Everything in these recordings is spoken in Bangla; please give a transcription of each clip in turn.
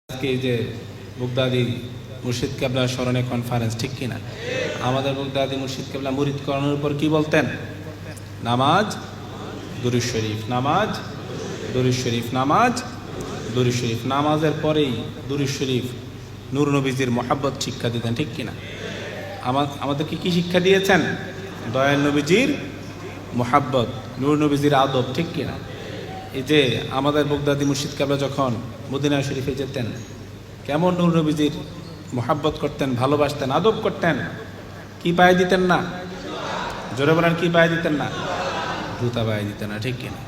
আজকে এই যে বুগদাদি মুর্শিদ কেবলার স্মরণে কনফারেন্স, ঠিক কিনা? আমাদের বুগদাদি মুর্শিদ কেবলা মুরিদ করানোর উপর কি বলতেন? নামাজ দুরূদ শরীফ, নামাজ দুরূদ শরীফ, নামাজ দুরূদ শরীফ। নামাজের পরেই দুরূদ শরীফ, নূর নবীজির মোহাব্বত শিক্ষা দিতেন, ঠিক কিনা? আমাদেরকে কি শিক্ষা দিয়েছেন? দয়াল নবীজির মোহাব্বত, নূর নবীজির আদব, ঠিক কিনা? এই যে আমাদের বুগদাদি মুর্শিদ কেবলা যখন মদিনা শরীফে যেতেন, কেমন নূর নবীজির মোহাব্বত করতেন, ভালোবাসতেন, আদব করতেন। কি পায়ে দিতেন না? জোরে বলেন, কি পায়ে দিতেন না? জুতা পায়ে দিতেন না, ঠিক কিনা?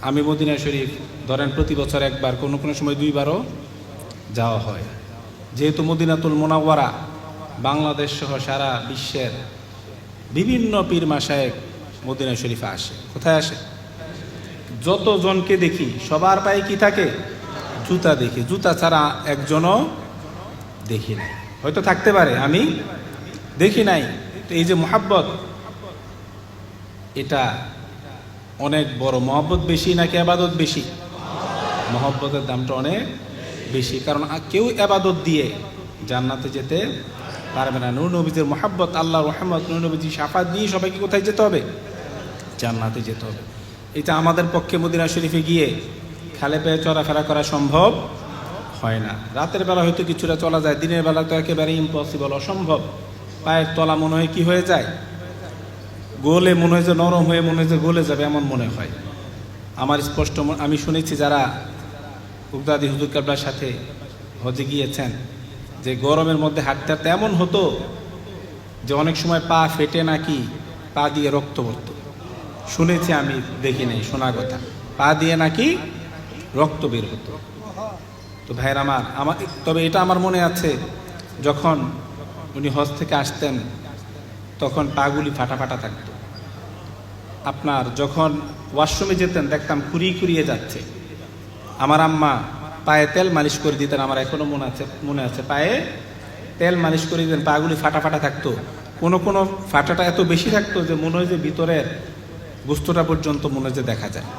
আমি মদিনা শরীফ ধরেন প্রতি বছর একবার, কোনো কোনো সময় দুইবারও যাওয়া হয়। যেহেতু মদিনাতুল মুনাওয়ারা বাংলাদেশ সহ সারা বিশ্বের বিভিন্ন পীর মাশায়েখ মদিনা শরীফে আসে। কোথায় আসে? যতজনকে দেখি সবার পায়ে কি থাকে? জুতা দেখি। জুতা ছাড়া একজনও দেখি নাই। হয়তো থাকতে পারে, আমি দেখি নাই। তো এই যে মোহাব্বত, এটা অনেক বড়। মহব্বত বেশি নাকি আবাদত বেশি? মহব্বতের দামটা অনেক বেশি, কারণ কেউ আবাদত দিয়ে জান্নাতে যেতে পারবে না। নূর নবীজির মোহাব্বত, আল্লাহ রহমত, নূর নবীজির শাফাত দিয়ে সবাইকে কোথায় যেতে হবে? জান্নাতে যেতে হবে। এটা আমাদের পক্ষে মদিনা শরীফে গিয়ে খালে পেয়ে চলাফেরা করা সম্ভব হয় না। রাতের বেলা হয়তো কিছুটা চলা যায়, দিনের বেলা তো একেবারে ইম্পসিবল, অসম্ভব। পায়ের তলা মনে হয় কি হয়ে যায়? গোলে মনে হয় যে নরম হয়ে মনে হয় যে গলে যাবে, এমন মনে হয় আমার স্পষ্ট। আমি শুনেছি যারা বুগদাদি হুজুর কেবলার সাথে হজে গিয়েছেন, যে গরমের মধ্যে হাঁটতে হাঁটতে এমন হতো যে অনেক সময় পা ফেটে নাকি পা দিয়ে রক্ত পড়তো। শুনেছি, আমি দেখি নাই, শোনা কথা। পা দিয়ে নাকি রক্ত বের হতো। তো ভাইয়ের আমার, তবে এটা আমার মনে আছে, যখন উনি হজ থেকে আসতেন তখন পাগুলি ফাটা ফাটা থাকতো। আপনার যখন ওয়াশরুমে যেতেন দেখতাম খুঁড়িয়ে যাচ্ছে। আমার আম্মা পায়ে তেল মালিশ করে দিতেন, আমার এখনো মনে আছে। পায়ে তেল মালিশ করে দিতেন, পাগুলি ফাটা ফাটা থাকতো। কোনো কোনো ফাটাটা এত বেশি থাকতো যে মনে হয় যে ভিতরের গোস্তটা পর্যন্ত মনে হয় যে দেখা যায়।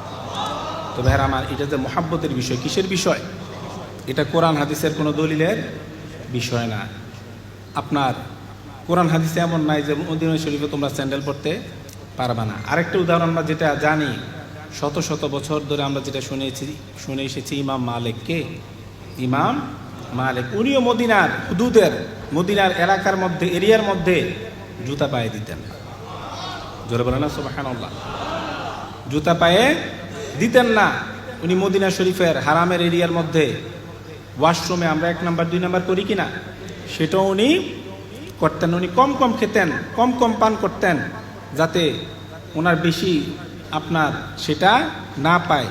তো ভাইয়ের আমার, এটা যে মোহাব্বতের বিষয়, কিসের বিষয়? এটা কোরআন হাদিসের কোনো দলিলের বিষয় না। আপনার কোরআন হাদিসে এমন নাই যে মদিনা শরীফে তোমরা স্যান্ডেল পরতে পারবা না। আরেকটা উদাহরণ আমরা যেটা জানি, শত শত বছর ধরে আমরা যেটা শুনে এসেছি, ইমাম মালিককে, ইমাম মালিক, উনিও মদিনার হুদুদের, মদিনার এলাকার মধ্যে, এরিয়ার মধ্যে জুতা পায়ে দিতেন না। জোরে বলেন না সুবহানাল্লাহ। জুতা পায়ে দিতেন না। উনি মদিনা শরীফের হারামের এরিয়ার মধ্যে ওয়াশরুমে আমরা 1 নাম্বার 2 নাম্বার করি কিনা, সেটাও উনি করতেন। উনি কম কম খেতেন, কম কম পান করতেন, যাতে ওনার বেশি আপনার সেটা না পায়।